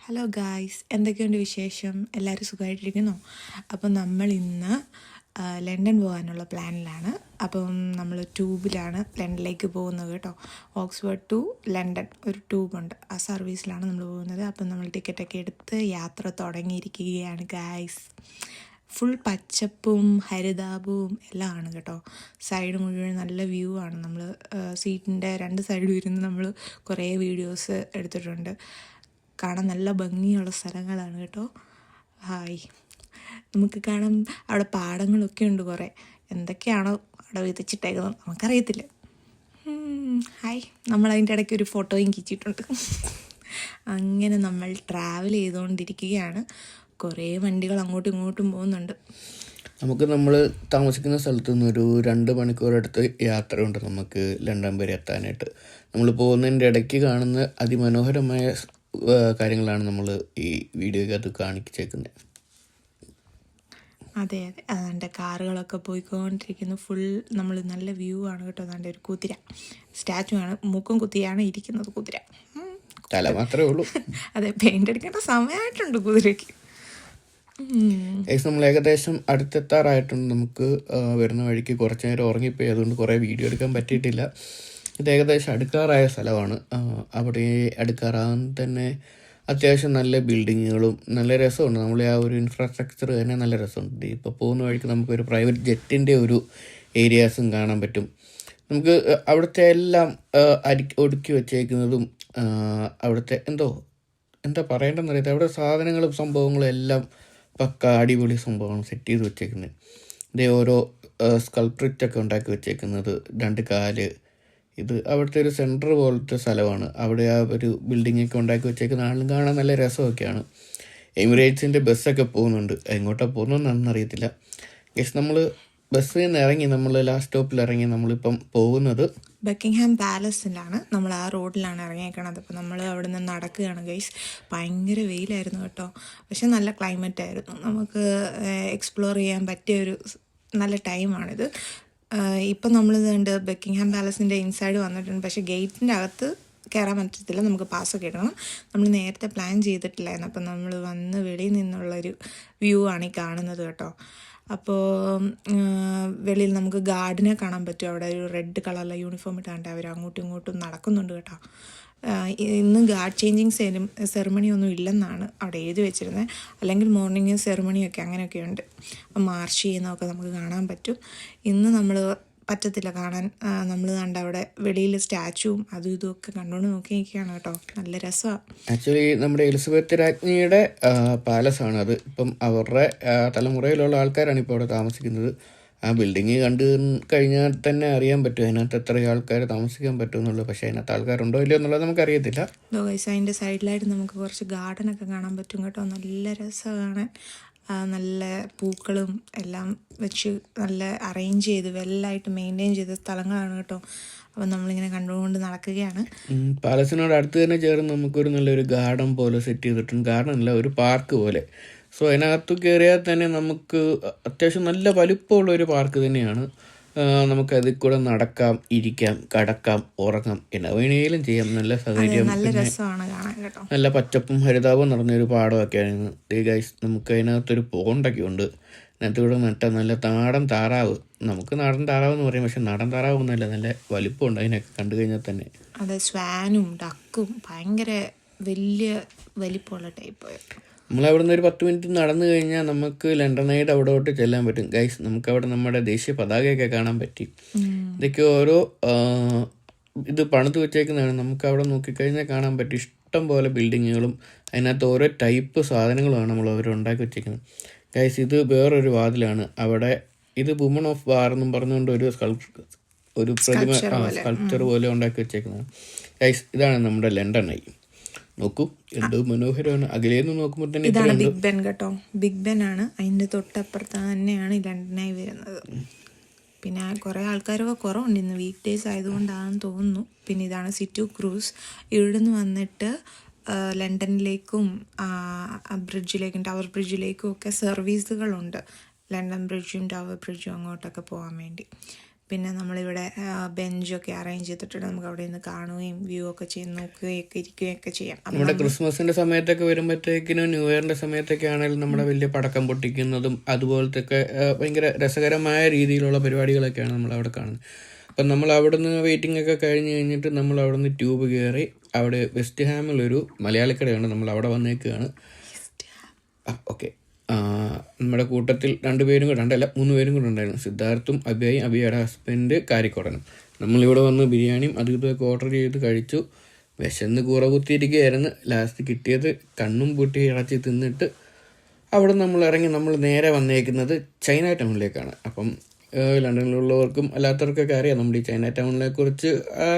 Hello guys, എന്തൊക്കെയുണ്ട് വിശേഷം? എല്ലാവരും സുഖമായിട്ടിരിക്കുന്നോ? അപ്പം നമ്മൾ ഇന്ന് ലണ്ടൻ പോകാനുള്ള പ്ലാനിലാണ്. അപ്പം നമ്മൾ ട്യൂബിലാണ് ലണ്ടനിലേക്ക് പോകുന്നത് കേട്ടോ. ഓക്സ്ഫോർഡ് ടു ലണ്ടൻ ഒരു ട്യൂബുണ്ട്, ആ സർവീസിലാണ് നമ്മൾ പോകുന്നത്. അപ്പം നമ്മൾ ടിക്കറ്റൊക്കെ എടുത്ത് യാത്ര തുടങ്ങിയിരിക്കുകയാണ് ഗായ്സ്. ഫുൾ പച്ചപ്പും ഹരിതാപവും എല്ലാം ആണ് കേട്ടോ. സൈഡ് മുഴുവൻ നല്ല വ്യൂ ആണ്. നമ്മൾ സീറ്റിൻ്റെ രണ്ട് സൈഡിലും ഇരുന്ന് നമ്മൾ കുറേ വീഡിയോസ് എടുത്തിട്ടുണ്ട്. കാണാൻ നല്ല ഭംഗിയുള്ള സ്ഥലങ്ങളാണ് കേട്ടോ. ഹായ്, നമുക്ക് കാണാം അവിടെ പാടങ്ങളൊക്കെ ഉണ്ട് കുറേ. എന്തൊക്കെയാണോ അവിടെ വിതച്ചിട്ടേക്കുന്നത് നമുക്കറിയത്തില്ല. ഹായ്, നമ്മളതിൻ്റെ ഇടയ്ക്ക് ഒരു ഫോട്ടോയും കിച്ചിട്ടുണ്ട്. അങ്ങനെ നമ്മൾ ട്രാവൽ ചെയ്തുകൊണ്ടിരിക്കുകയാണ്. കുറേ വണ്ടികൾ അങ്ങോട്ടും ഇങ്ങോട്ടും പോകുന്നുണ്ട്. നമ്മൾ താമസിക്കുന്ന സ്ഥലത്തു നിന്ന് ഒരു 2 മണിക്കൂറടുത്ത് യാത്രയുണ്ട് നമുക്ക് ലണ്ടൻ വരെ എത്താനായിട്ട്. നമ്മൾ പോകുന്നതിൻ്റെ ഇടയ്ക്ക് കാണുന്ന അതിമനോഹരമായ കാര്യങ്ങളാണ് നമ്മൾ ഈ വീഡിയോയ്ക്കകത്ത് കാണിച്ചേക്കുന്നത്. അതെ അതെ, അതാണ്ട് കാറുകളൊക്കെ പോയിക്കൊണ്ടിരിക്കുന്നു. ഫുൾ നമ്മൾ നല്ല വ്യൂ ആണ് കേട്ടോ. അതാണ്ട് ഒരു കുതിര സ്റ്റാച്ചു ആണ്, മൂക്കും കുത്തിയാണ് ഇരിക്കുന്നത് കുതിര. തല മാത്രമേ ഉള്ളൂ. അതെ, പെയിൻ്റ് അടിക്കേണ്ട സമയമായിട്ടുണ്ട് കുതിരയ്ക്ക്. നമ്മൾ ഏകദേശം അടുത്തെത്താറായിട്ടുണ്ട്. നമുക്ക് വരുന്ന വഴിക്ക് കുറച്ച് നേരം ഉറങ്ങിപ്പോയി, അതുകൊണ്ട് കുറേ വീഡിയോ എടുക്കാൻ പറ്റിയിട്ടില്ല. ഇത് ഏകദേശം അടുക്കാറായ സ്ഥലമാണ്. അവിടെ അടുക്കാറാകാൻ തന്നെ അത്യാവശ്യം നല്ല ബിൽഡിങ്ങുകളും നല്ല രസമുണ്ട്. നമ്മളെ ആ ഒരു ഇൻഫ്രാസ്ട്രക്ചർ തന്നെ നല്ല രസമുണ്ട്. ഇപ്പോൾ പോകുന്ന വഴിക്ക് നമുക്കൊരു പ്രൈവറ്റ് ജെറ്റിൻ്റെ ഒരു ഏരിയാസും കാണാൻ പറ്റും. നമുക്ക് അവിടുത്തെ എല്ലാം ഒടുക്കി വെച്ചേക്കുന്നതും അവിടുത്തെ എന്താ പറയേണ്ടതെന്നറിയാം. അവിടെ സാധനങ്ങളും സംഭവങ്ങളും എല്ലാം പക്ക അടിപൊളി സംഭവമാണ് സെറ്റ് ചെയ്ത് വെച്ചേക്കുന്നത്. ഇതേ ഓരോ സ്കൾപ്ചറൊക്കെ ഉണ്ടാക്കി വെച്ചേക്കുന്നത്, 2 കാല്. ഇത് അവിടുത്തെ ഒരു സെൻറ്റർ പോലത്തെ സ്ഥലമാണ്. അവിടെ ആ ഒരു ബിൽഡിങ്ങൊക്കെ ഉണ്ടാക്കി വെച്ചേക്കുന്ന ആളും കാണാൻ നല്ല രസമൊക്കെയാണ്. എമിറേറ്റ്സിൻ്റെ ബസ്സൊക്കെ പോകുന്നുണ്ട്. എങ്ങോട്ടാണ് പോകുന്നതെന്നൊന്നും അറിയത്തില്ല. നമ്മൾ ബസ്സിൽ നിന്ന് ഇറങ്ങി, നമ്മൾ ലാസ്റ്റ് സ്റ്റോപ്പിൽ ഇറങ്ങി നമ്മളിപ്പം പോകുന്നത് ബക്കിംഗ്ഹാം പാലസിലാണ്. നമ്മൾ ആ റോഡിലാണ് ഇറങ്ങിയേക്കണത്. അപ്പോൾ നമ്മൾ അവിടെ നിന്ന് നടക്കുകയാണ് ഗൈസ്. ഭയങ്കര വെയിലായിരുന്നു കേട്ടോ, പക്ഷെ നല്ല ക്ലൈമറ്റ് ആയിരുന്നു. നമുക്ക് എക്സ്പ്ലോർ ചെയ്യാൻ പറ്റിയൊരു നല്ല ടൈമാണിത്. ഇപ്പം നമ്മളിത് കണ്ട് ബക്കിംഗ്ഹാം പാലസിൻ്റെ ഇൻസൈഡ് വന്നിട്ടുണ്ട്. പക്ഷേ ഗേറ്റിൻ്റെ അകത്ത് കയറാൻ പറ്റത്തില്ല, നമുക്ക് പാസ്സൊക്കെ എടുക്കണം. നമ്മൾ നേരത്തെ പ്ലാൻ ചെയ്തിട്ടില്ലായിരുന്നു. അപ്പം നമ്മൾ വന്ന് വെളിയിൽ നിന്നുള്ളൊരു വ്യൂ ആണ് ഈ കാണുന്നത് കേട്ടോ. അപ്പോൾ വെളിയിൽ നമുക്ക് ഗാർഡിനെ കാണാൻ പറ്റും. അവിടെ ഒരു റെഡ് കളറിലെ യൂണിഫോം ഇട്ടാണ്ട് അവർ അങ്ങോട്ടും ഇങ്ങോട്ടും നടക്കുന്നുണ്ട് കേട്ടോ. ഇന്ന് ഗാർഡ് ചേഞ്ചിങ് സെറിമണി ഒന്നും ഇല്ലെന്നാണ് അവിടെ എഴുതി വെച്ചിരുന്നത്. അല്ലെങ്കിൽ മോർണിംഗ് സെറിമണിയൊക്കെ അങ്ങനെയൊക്കെ ഉണ്ട്. അപ്പം മാർച്ച് ചെയ്യുന്നതൊക്കെ നമുക്ക് കാണാൻ പറ്റും. ഇന്ന് നമ്മൾ പറ്റത്തില്ല കാണാൻ. നമ്മൾ കണ്ട അവിടെ വെളിയിൽ സ്റ്റാച്ചുവും അതും ഇതുമൊക്കെ കണ്ടുകൊണ്ട് നോക്കി നിൽക്കുകയാണ് കേട്ടോ. നല്ല രസമാണ്. ആക്ച്വലി നമ്മുടെ എലിസബത്ത് രാജ്ഞിയുടെ പാലസാണ് അത്. ഇപ്പം അവരുടെ തലമുറയിലുള്ള ആൾക്കാരാണ് ഇപ്പോൾ അവിടെ താമസിക്കുന്നത്. ആ ബിൽഡിങ് കണ്ടു കഴിഞ്ഞാൽ തന്നെ അറിയാൻ പറ്റും അതിനകത്ത് എത്ര ആൾക്കാർ താമസിക്കാൻ പറ്റും എന്നുള്ളത്. പക്ഷേ അതിനകത്ത് ആൾക്കാരുണ്ടോ ഇല്ലയോ എന്നുള്ളത് നമുക്കറിയത്തില്ല. അതിൻ്റെ സൈഡിലായിട്ട് നമുക്ക് കുറച്ച് ഗാർഡനൊക്കെ കാണാൻ പറ്റും കേട്ടോ. നല്ല രസമാണ്. നല്ല പൂക്കളും എല്ലാം വെച്ച് നല്ല അറേഞ്ച് ചെയ്ത് വെല്ലായിട്ട് മെയിൻറ്റെയിൻ ചെയ്ത സ്ഥലങ്ങളാണ് കേട്ടോ. അപ്പം നമ്മളിങ്ങനെ കണ്ടുകൊണ്ട് നടക്കുകയാണ്. പാലസിനോട് അടുത്ത് തന്നെ ചേർന്ന് നമുക്കൊരു നല്ലൊരു ഗാർഡൻ പോലെ സെറ്റ് ചെയ്തിട്ടുണ്ട്. ഗാർഡൻ അല്ല, ഒരു പാർക്ക് പോലെ. സോ അതിനകത്ത് കയറിയാൽ തന്നെ നമുക്ക് അത്യാവശ്യം നല്ല വലിപ്പമുള്ള ഒരു പാർക്ക് തന്നെയാണ്. നമുക്ക് അതിൽ കൂടെ നടക്കാം, ഇരിക്കാം, കിടക്കാം, ഉറങ്ങാം, എന്നാ വേണേലും ചെയ്യാം. നല്ല സൗകര്യം, നല്ല പച്ചപ്പും ഹരിതാപവും നടന്നൊരു പാടമൊക്കെയാണ്. ഗൈസ്, നമുക്ക് അതിനകത്തൊരു പോണ്ടൊക്കെ ഉണ്ട്. അതിനകത്ത് കൂടെ നട്ട നല്ല നാടൻ താറാവ്. നമുക്ക് നാടൻ താറാവ് എന്ന് പറയും, പക്ഷെ നാടൻ താറാവ് ഒന്നുമല്ല, നല്ല വലിപ്പമുണ്ട് അതിനൊക്കെ കണ്ടു കഴിഞ്ഞാൽ തന്നെ. അതെ, സ്വാനും ഡക്കും ഭയങ്കര വലിയ വലിപ്പമുള്ള ടൈപ്പ്. നമ്മളവിടെ നിന്ന് ഒരു 10 മിനിറ്റ് നടന്നു കഴിഞ്ഞാൽ നമുക്ക് ലണ്ടനായിട്ട് അവിടോട്ട് ചെല്ലാൻ പറ്റും. ഗൈസ്, നമുക്കവിടെ നമ്മുടെ ദേശീയ പതാകയൊക്കെ കാണാൻ പറ്റി. ഇതൊക്കെ ഓരോ ഇത് പണിത് വെച്ചേക്കുന്നതാണ്. നമുക്ക് അവിടെ നോക്കിക്കഴിഞ്ഞാൽ കാണാൻ പറ്റും ഇഷ്ടം പോലെ ബിൽഡിങ്ങുകളും അതിനകത്ത് ഓരോ ടൈപ്പ് സാധനങ്ങളുമാണ് നമ്മൾ അവർ ഉണ്ടാക്കി വെച്ചേക്കുന്നത്. ഗൈസ്, ഇത് വേറൊരു വാതിലാണ്. അവിടെ ഇത് വുമൺ ഓഫ് വാർ എന്നും പറഞ്ഞുകൊണ്ട് ഒരു പ്രതിമ സ്കൾപ്ചർ പോലെ ഉണ്ടാക്കി വെച്ചേക്കുന്നതാണ്. ഗൈസ്, ഇതാണ് നമ്മുടെ ലണ്ടൻ ഐ. നോക്കൂ, എന്ത് മനോഹരമാണ്. അകലേന്ന് നോക്കുമ്പോൾ തന്നെ ഇതാണ് ബിഗ് ബെൻ കേട്ടോ. ബിഗ് ബെൻ ആണ്, അതിൻ്റെ തൊട്ടപ്പുറത്ത് തന്നെയാണ് ലണ്ടനായി വരുന്നത്. പിന്നെ കുറേ ആൾക്കാരൊക്കെ കുറവുണ്ട്, ഇന്ന് വീക്ക് ഡേയ്സ് ആയതുകൊണ്ടാണെന്ന് തോന്നുന്നു. പിന്നെ ഇതാണ് സിറ്റു ക്രൂസ്. ഇവിടെ നിന്ന് വന്നിട്ട് ലണ്ടനിലേക്കും ബ്രിഡ്ജിലേക്കും ടവർ ബ്രിഡ്ജിലേക്കും ഒക്കെ സർവീസുകളുണ്ട്. ലണ്ടൻ ബ്രിഡ്ജും ടവർ ബ്രിഡ്ജും അങ്ങോട്ടൊക്കെ പോകാൻ വേണ്ടി. പിന്നെ നമ്മളിവിടെ ബെഞ്ചൊക്കെ അറേഞ്ച് ചെയ്തിട്ടുണ്ട്, നമുക്ക് അവിടെ നിന്ന് കാണുകയും വ്യൂ ഒക്കെ ചെയ്ത് നോക്കുകയൊക്കെ ഇരിക്കുകയൊക്കെ ചെയ്യാം. നമ്മുടെ ക്രിസ്മസിൻ്റെ സമയത്തൊക്കെ വരുമ്പോഴത്തേക്കിനും ന്യൂ ഇയറിൻ്റെ സമയത്തൊക്കെ ആണെങ്കിലും നമ്മുടെ വലിയ പടക്കം പൊട്ടിക്കുന്നതും അതുപോലത്തെ ഒക്കെ ഭയങ്കര രസകരമായ രീതിയിലുള്ള പരിപാടികളൊക്കെയാണ് നമ്മളവിടെ കാണുന്നത്. അപ്പം നമ്മൾ അവിടെ നിന്ന് വെയിറ്റിംഗ് ഒക്കെ കഴിഞ്ഞിട്ട് നമ്മൾ അവിടെ നിന്ന് ട്യൂബ് കയറി അവിടെ വെസ്റ്റ് ഹാമിലൊരു മലയാളിക്കടയുണ്ട്, നമ്മൾ അവിടെ വന്നേക്കുകയാണ്. ഓക്കെ, നമ്മുടെ കൂട്ടത്തിൽ 2 പേരും കൂടെ 3 പേരും കൂടെ ഉണ്ടായിരുന്നു, സിദ്ധാർത്ഥും അഭിയായും, അഭിയുടെ ഹസ്ബൻഡ് കാരിക്കോടനും. നമ്മളിവിടെ വന്ന് ബിരിയാണിയും അതും ഇതൊക്കെ ഓർഡർ ചെയ്ത് കഴിച്ചു. വിശന്ന് കൂറ കുത്തിയിരിക്കുകയായിരുന്നു. ലാസ്റ്റ് കിട്ടിയത് കണ്ണും പൂട്ടി ഇറച്ചി തിന്നിട്ട് അവിടെ നമ്മൾ ഇറങ്ങി നമ്മൾ നേരെ വന്നേക്കുന്നത് ചൈന ടൗണിലേക്കാണ്. അപ്പം ലണ്ടനിലുള്ളവർക്കും അല്ലാത്തവർക്കൊക്കെ അറിയാം, നമ്മുടെ ഈ ചൈന ടൗണിനെ കുറിച്ച്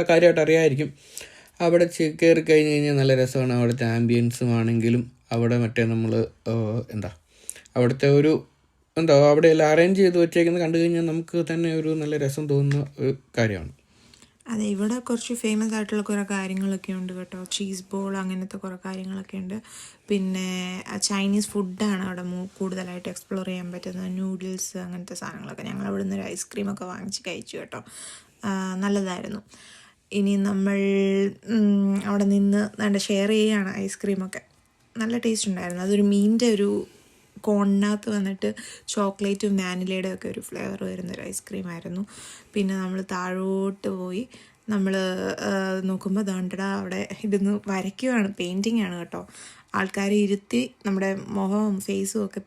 കാര്യമായിട്ട് അറിയാമായിരിക്കും. അവിടെ കയറി കഴിഞ്ഞ് കഴിഞ്ഞാൽ നല്ല രസമാണ്. അവിടുത്തെ ആംബിയൻസും ആണെങ്കിലും അവിടെ മറ്റേ നമ്മൾ അവിടുത്തെ ഒരു അവിടെ എല്ലാം അറേഞ്ച് ചെയ്ത് വെച്ചേക്കുന്നത് കണ്ടു കഴിഞ്ഞാൽ നമുക്ക് തന്നെ ഒരു നല്ല രസം തോന്നുന്ന ഒരു കാര്യമാണ്. അതെ, ഇവിടെ കുറച്ച് ഫേമസ് ആയിട്ടുള്ള കുറേ കാര്യങ്ങളൊക്കെ ഉണ്ട് കേട്ടോ. ചീസ് ബോൾ അങ്ങനത്തെ കുറേ കാര്യങ്ങളൊക്കെ ഉണ്ട്. പിന്നെ ചൈനീസ് ഫുഡാണ് അവിടെ കൂടുതലായിട്ട് എക്സ്പ്ലോർ ചെയ്യാൻ പറ്റുന്നത്. നൂഡിൽസ് അങ്ങനത്തെ സാധനങ്ങളൊക്കെ. ഞങ്ങൾ അവിടെ നിന്ന് ഒരു ഐസ്ക്രീമൊക്കെ വാങ്ങിച്ച് കഴിച്ചു കേട്ടോ, നല്ലതായിരുന്നു. ഇനി നമ്മൾ അവിടെ നിന്ന് ഷെയർ ചെയ്യുകയാണ് ഐസ്ക്രീമൊക്കെ. നല്ല ടേസ്റ്റ് ഉണ്ടായിരുന്നു. അതൊരു മീനിൻ്റെ ഒരു കോണിനകത്ത് വന്നിട്ട് ചോക്ലേറ്റും വാനിലയുടെ ഒക്കെ ഒരു ഫ്ലേവർ വരുന്നൊരു ഐസ്ക്രീമായിരുന്നു. പിന്നെ നമ്മൾ താഴോട്ട് പോയി നമ്മൾ നോക്കുമ്പോൾ ദാണ്ടടാ അവിടെ ഇരുന്ന് വരയ്ക്കുകയാണ്, പെയിൻറ്റിങ് ആണ് കേട്ടോ. ആൾക്കാരെ ഇരുത്തി നമ്മുടെ മുഖവും ഫേസും ഒക്കെ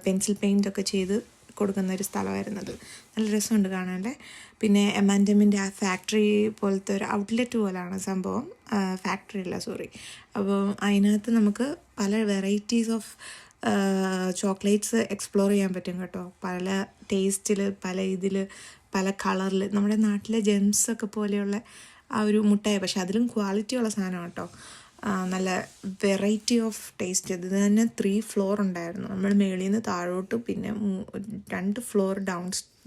പെൻസിൽ പെയിൻ്റൊക്കെ ചെയ്ത് കൊടുക്കുന്ന ഒരു സ്ഥലമായിരുന്നത്. നല്ല രസമുണ്ട് കാണാൻ്റെ. പിന്നെ M&Mൻ്റെ ആ ഫാക്ടറി പോലത്തെ ഒരു ഔട്ട്ലെറ്റ് പോലെയാണ് സംഭവം, ഫാക്ടറി അല്ല സോറി. അപ്പോൾ അതിനകത്ത് നമുക്ക് പല വെറൈറ്റീസ് ഓഫ് ചോക്ലേറ്റ്സ് എക്സ്പ്ലോർ ചെയ്യാൻ പറ്റും കേട്ടോ. പല ടേസ്റ്റിൽ, പല ഇതിൽ, പല കളറിൽ. നമ്മുടെ നാട്ടിലെ ജെംസൊക്കെ പോലെയുള്ള ആ ഒരു മുട്ടായി, പക്ഷെ അതിലും ക്വാളിറ്റിയുള്ള സാധനം കേട്ടോ. നല്ല വെറൈറ്റി ഓഫ് ടേസ്റ്റ്. ഇത് തന്നെ 3 ഫ്ലോർ ഉണ്ടായിരുന്നു. നമ്മൾ മേളിൽ നിന്ന് താഴോട്ട് പിന്നെ 2 ഫ്ലോർ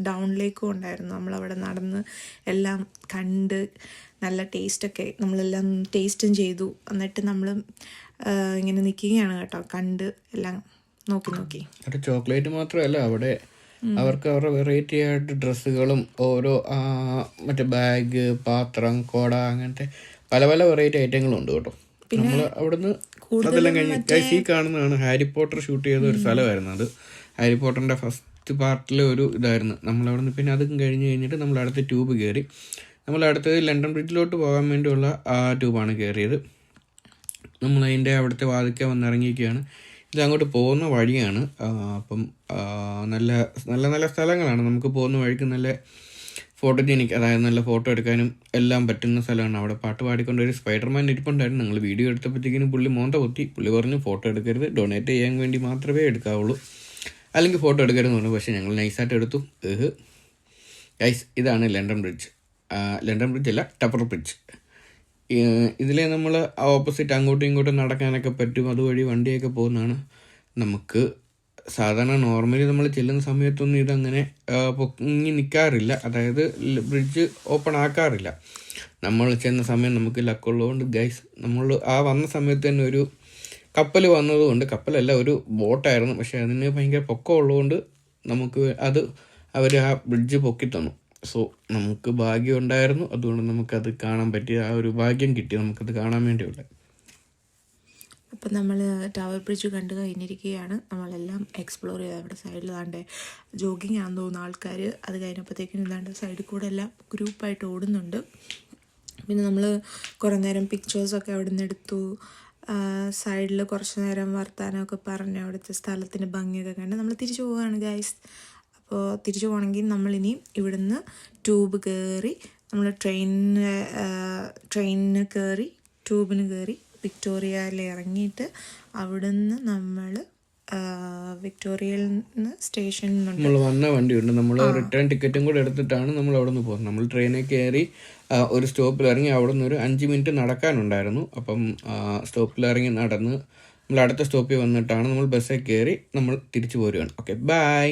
ഡൗണിലേക്കും ഉണ്ടായിരുന്നു. നമ്മളവിടെ നടന്ന് എല്ലാം കണ്ട് നല്ല ടേസ്റ്റൊക്കെ നമ്മളെല്ലാം ടേസ്റ്റും ചെയ്തു. എന്നിട്ട് നമ്മൾ ഇങ്ങനെ നിൽക്കുകയാണ് കേട്ടോ, കണ്ട് എല്ലാം നോക്കി. അവിടെ ചോക്ലേറ്റ് മാത്രമല്ല, അവിടെ അവർക്ക് അവരുടെ വെറൈറ്റി ആയിട്ട് ഡ്രസ്സുകളും ഓരോ മറ്റേ ബാഗ്, പാത്രം, കോട, അങ്ങനത്തെ പല പല വെറൈറ്റി ഐറ്റങ്ങളും ഉണ്ട് കേട്ടോ. നമ്മൾ അവിടുന്ന് അതെല്ലാം കഴിഞ്ഞ് ഈ കാണുന്നതാണ് ഹാരി പോട്ടർ ഷൂട്ട് ചെയ്ത ഒരു സ്ഥലമായിരുന്നു. അത് ഹാരി പോട്ടറിൻ്റെ ഫസ്റ്റ് പാർട്ടിലെ ഒരു ഇതായിരുന്നു. നമ്മളവിടുന്ന് പിന്നെ അതും കഴിഞ്ഞിട്ട് നമ്മൾ അടുത്ത ട്യൂബ് കയറി. നമ്മൾ അടുത്തത് ലണ്ടൻ ബ്രിഡ്ജിലോട്ട് പോകാൻ വേണ്ടിയുള്ള ആ ട്യൂബാണ് കയറിയത്. നമ്മളതിൻ്റെ അവിടുത്തെ വാതിൽക്കൽ വന്നിറങ്ങിയിരിക്കുകയാണ്. ഇത് അങ്ങോട്ട് പോകുന്ന വഴിയാണ്. അപ്പം നല്ല നല്ല നല്ല സ്ഥലങ്ങളാണ്. നമുക്ക് പോകുന്ന വഴിക്ക് നല്ല ഫോട്ടോജനിക്, അതായത് നല്ല ഫോട്ടോ എടുക്കാനും എല്ലാം പറ്റുന്ന സ്ഥലമാണ്. അവിടെ പാട്ട് പാടിക്കൊണ്ട് ഒരു സ്പൈഡർമാൻ ഇരിപ്പുണ്ടായിരുന്നു. ഞങ്ങൾ വീഡിയോ എടുത്തപ്പോഴത്തേക്കിനും പുള്ളി മോന്ത പൊത്തി. പുള്ളി പറഞ്ഞു ഫോട്ടോ എടുക്കരുത്, ഡൊണേറ്റ് ചെയ്യാൻ വേണ്ടി മാത്രമേ എടുക്കാവുള്ളൂ, അല്ലെങ്കിൽ ഫോട്ടോ എടുക്കരുതെന്ന് പറഞ്ഞു. പക്ഷേ ഞങ്ങൾ നൈസായിട്ട് എടുത്തു. ഗൈസ്, ഇതാണ് ലണ്ടൻ ബ്രിഡ്ജ്. ലണ്ടൻ ബ്രിഡ്ജ് അല്ല, ടവർ ബ്രിഡ്ജ്. ഇതിലെ നമ്മൾ ഓപ്പോസിറ്റ് അങ്ങോട്ടും ഇങ്ങോട്ടും നടക്കാനൊക്കെ പറ്റും. അതുവഴി വണ്ടിയൊക്കെ പോകുന്നതാണ്. നമുക്ക് സാധാരണ നോർമലി നമ്മൾ ചെല്ലുന്ന സമയത്തൊന്നും ഇതങ്ങനെ പൊങ്ങി നിൽക്കാറില്ല, അതായത് ബ്രിഡ്ജ് ഓപ്പൺ ആക്കാറില്ല. നമ്മൾ ചെന്ന സമയം നമുക്ക് ലക്കുള്ളതുകൊണ്ട് ഗൈസ്, നമ്മൾ വന്ന സമയത്ത് തന്നെ ഒരു കപ്പൽ വന്നതുകൊണ്ട്, കപ്പലല്ല ഒരു ബോട്ടായിരുന്നു, പക്ഷേ അതിന് ഭയങ്കര പൊക്കം ഉള്ളതുകൊണ്ട് നമുക്ക് അവർ ആ ബ്രിഡ്ജ് പൊക്കി തന്നു. സോ നമുക്ക് ഭാഗ്യം ഉണ്ടായിരുന്നു, അതുകൊണ്ട് നമുക്കത് കാണാൻ പറ്റിയ ആ ഒരു ഭാഗ്യം കിട്ടി, നമുക്കത് കാണാൻ വേണ്ടിയുള്ള. അപ്പം നമ്മൾ ടവർ ബ്രിഡ്ജ് കണ്ടു കഴിഞ്ഞിരിക്കുകയാണ്. നമ്മളെല്ലാം എക്സ്പ്ലോർ ചെയ്ത് അവിടെ സൈഡിൽ താണ്ടെ ജോഗിങ് ആണെന്ന് തോന്നുന്നു ആൾക്കാർ. അത് കഴിഞ്ഞപ്പോഴത്തേക്കും ഇതാണ്ട് സൈഡിൽ കൂടെ എല്ലാം ഗ്രൂപ്പായിട്ട് ഓടുന്നുണ്ട്. പിന്നെ നമ്മൾ കുറേ നേരം പിക്ചേഴ്സൊക്കെ അവിടെ നിന്ന് എടുത്തു. സൈഡിൽ കുറച്ച് നേരം വർത്താനമൊക്കെ പറഞ്ഞ് അവിടുത്തെ സ്ഥലത്തിൻ്റെ ഭംഗിയൊക്കെ കണ്ട് നമ്മൾ തിരിച്ചു പോവുകയാണ് ഗൈസ്. അപ്പോൾ തിരിച്ചു പോകണമെങ്കിൽ നമ്മളിനി ഇവിടുന്ന് ട്യൂബ് കയറി നമ്മൾ ട്രെയിനിന് കയറി ട്യൂബിന് കയറി വിക്ടോറിയയിൽ ഇറങ്ങിയിട്ട് അവിടുന്ന് നമ്മൾ വിക്ടോറിയയിൽ നിന്ന് സ്റ്റേഷനിൽ നമ്മൾ വന്ന വണ്ടിയുണ്ട്, നമ്മൾ റിട്ടേൺ ടിക്കറ്റും കൂടെ എടുത്തിട്ടാണ് നമ്മൾ അവിടെ നിന്ന് പോകുന്നത്. നമ്മൾ ട്രെയിനിൽ കയറി ഒരു സ്റ്റോപ്പിൽ ഇറങ്ങി അവിടെ നിന്ന് ഒരു 5 മിനിറ്റ് നടക്കാനുണ്ടായിരുന്നു. അപ്പം സ്റ്റോപ്പിൽ ഇറങ്ങി നടന്ന് നമ്മൾ അടുത്ത സ്റ്റോപ്പിൽ വന്നിട്ടാണ് നമ്മൾ ബസ്സിൽ കയറി നമ്മൾ തിരിച്ചു പോരുകയാണ്. Okay, by.